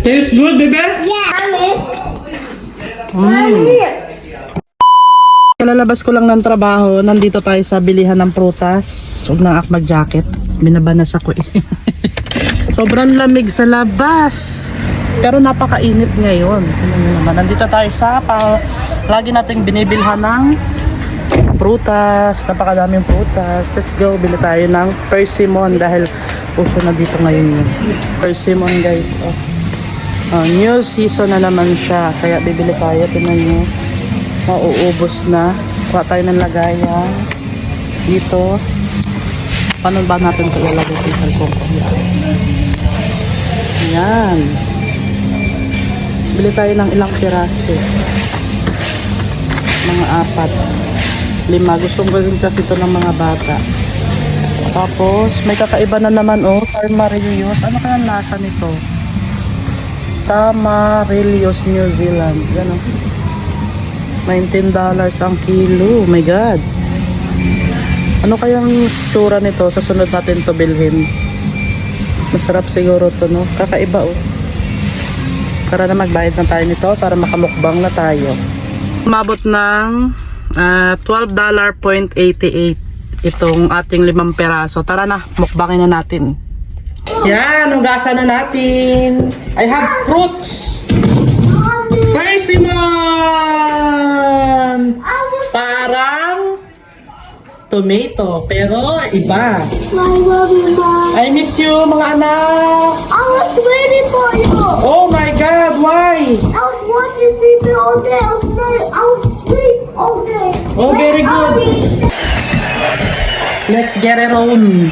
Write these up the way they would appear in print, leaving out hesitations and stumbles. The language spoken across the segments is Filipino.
Tastes good, baby? Yeah, Mm. Kalalabas ko lang ng trabaho, nandito tayo sa bilihan ng prutas. Huwag na ak mag-jacket. Binabanas ako eh. Sobrang lamig sa labas. Pero napakainit ngayon. Ano naman, nandito tayo sa lagi nating binibilhan ng prutas. Napakadaming prutas. Let's go, bili tayo ng persimmon dahil uso na dito ngayon yun. Persimmon guys. New season na naman siya. Kaya bibili tayo. Tingnan nyo. Mauubos na. Kuha tayo ng lagayan. Dito. Paano ba natin ito ilalagay sa cellphone ko? Yan. Bili tayo ng ilang piraso. Mga 4, 5. Gustong gawin kasi ito ng mga bata. Tapos, may kakaiba na naman Tamarillos. Ano kaya ang lasa nito? Tamarillos, New Zealand. Yan $19 ang kilo. Oh my God. Ano kayang stura nito? Sa sunod natin to bilhin. Masarap siguro to, no? Kakaiba, Para na magbayad na tayo nito para makamukbang na tayo. Umabot ng $12.88 itong ating 5 peraso. Tara na, mukbangin na natin. Yan, hugasan na natin. I have fruits. Persimmon! Parang tomato, pero iba. I miss you, mga anak. I was waiting for you. Oh my God, why? I was watching TV all day. I was asleep all day. Oh, very good. Let's get it on.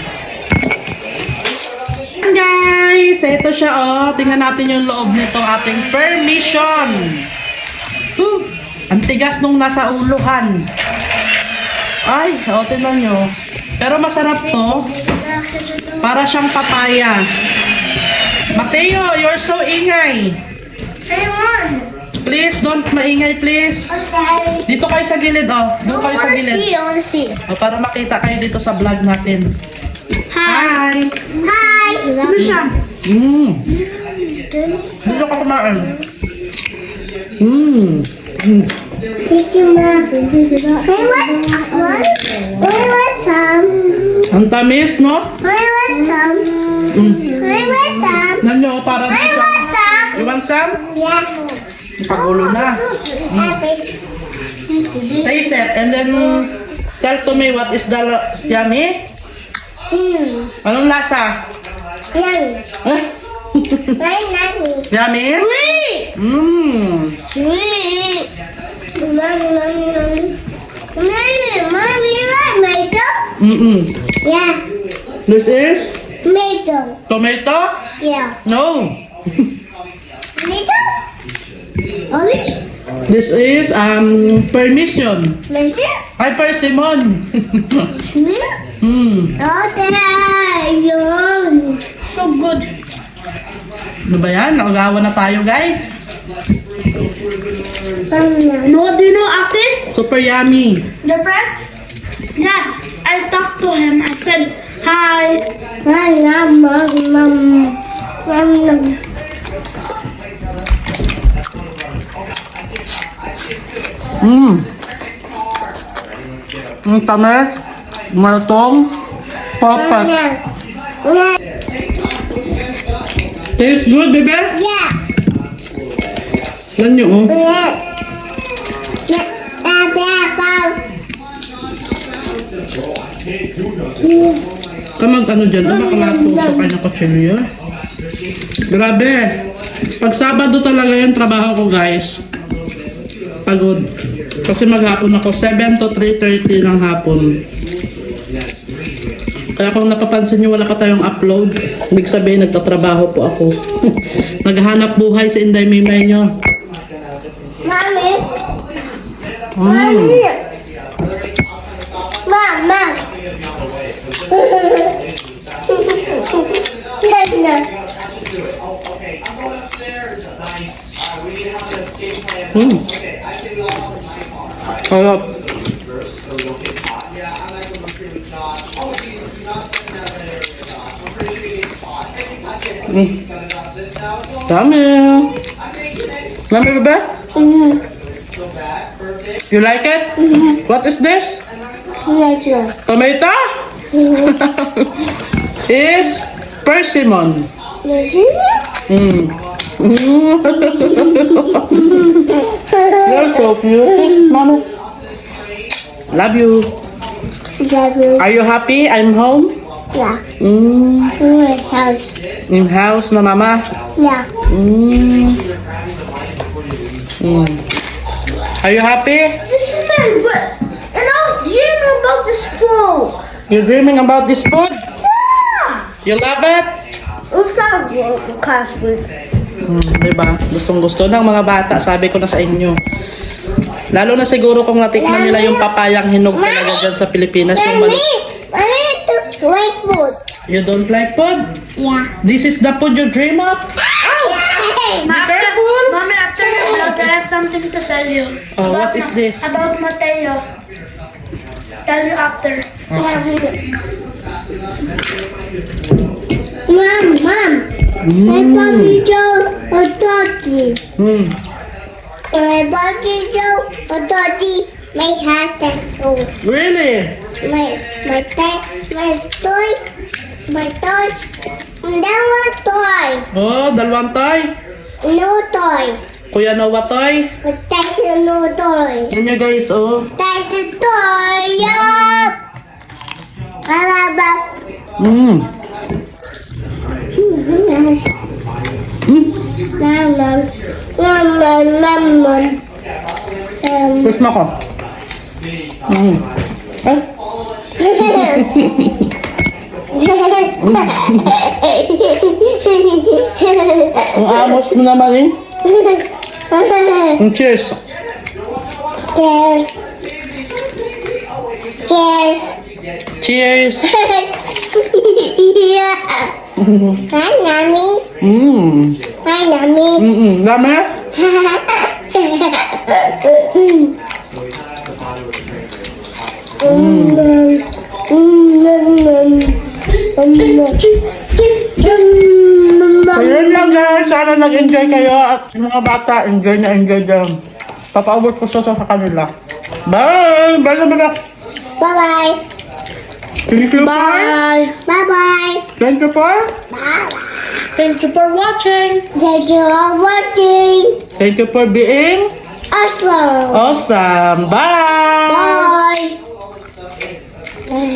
Guys, ito siya Tingnan natin yung loob nitong ating permission. Ang tigas nung nasa uluhan. Ay, tingnan nyo. Pero masarap to. Para siyang papaya. Mateo, you're so ingay. Hey, Mom. Please, don't maingay, please. Okay. Dito kayo sa gilid, Doon kayo sa gilid. I wanna see. Para makita kayo dito sa vlog natin. Hi! Hi. Ano siya? Dito ka kumain. Thank you, Mom. Hey, what? Hey, what, Sam? Ang tamis, no? Hey, what, Sam? Hey, what, Sam? Nanyo, para Hey, dito. what, Sam? You want some? Yeah. Pagulo na. Taste it and then tell to me what is the yummy? Anong lasa? Yummy. Very yummy. Yummy? Sweet. Sweet. Mommy, you like makeup? Yeah. This is Tomato. tomato? Yeah. No. Tomato? Orange? This is permission. Tomato? Ay, persimmon. Okay. Yum. So good. Ano ba yan? Nakagawa na tayo, guys. No, do you know Akit? Super yummy. The friend? Yeah, I talked to him. I said, hi. Ang tamis. Malutong. Perfect. Tastes good, baby? Yeah. Yan nyo, Kamag ano dyan, makamatusok kayo ng kutsilyo. Grabe. Pag Sabado talaga yung trabaho ko, guys. Pagod. Kasi maghapon ako, 7 to 3:30 ng hapon. Kaya kung napapansin nyo, wala pa tayong upload. Ibig sabihin, nagtatrabaho po ako. Naghahanap buhay sa Inday Mimay nyo. Mommy. Mommy. Mama. Sarap. Dami. Dami ba? You like it? What is this? Tomato? Is persimmon. You're so cute, Mama. Love you. Are you happy? I'm home. Yeah, Mm. my house. In house na Mama. Yeah. Mm. Mm. Are you happy? This is very good. And I was dreaming about this food. You're dreaming about this food? Yeah. You love it? It's not good because we. Diba? Gustong gusto ng mga bata, sabi ko na sa inyo. Lalo na siguro kung natikman nila yung papayang hinog talaga dyan sa Pilipinas. Yung Mommy, I like food. You don't like food? Yeah. This is the food you dream of? Hey, Be careful! Mommy, after you vlog, I have something to tell you. Oh, what is this? About Mateo. Tell you after. Mom. My puppy Joe, a doggy. Mm. My puppy Joe, a doggy. My hashtag so. Really? My toy. No toy. Oh, dalawang toy. No toy. Kuya Noah toy. That's no toy. Yan nyo guys, oh. That's the toy. Yup. Alaba. Mm. Kiss mo ko. Mm. Eh? Ang amos mo naman eh. Cheers. Cheers. Cheers. Cheers. Yeah. Hi, Mommy. Mm. Hi, Mommy. Dami? So yun lang guys. Sana nag-enjoy kayo at yung mga bata, enjoy na enjoy din. Papaabot ko sa kanila. Bye! Bye na ba? Bye-bye. Thank you Bye. Bye-bye. Thank you for? Bye. Thank you for watching. Thank you for watching. Thank you for being Awesome. awesome. Bye! Bye.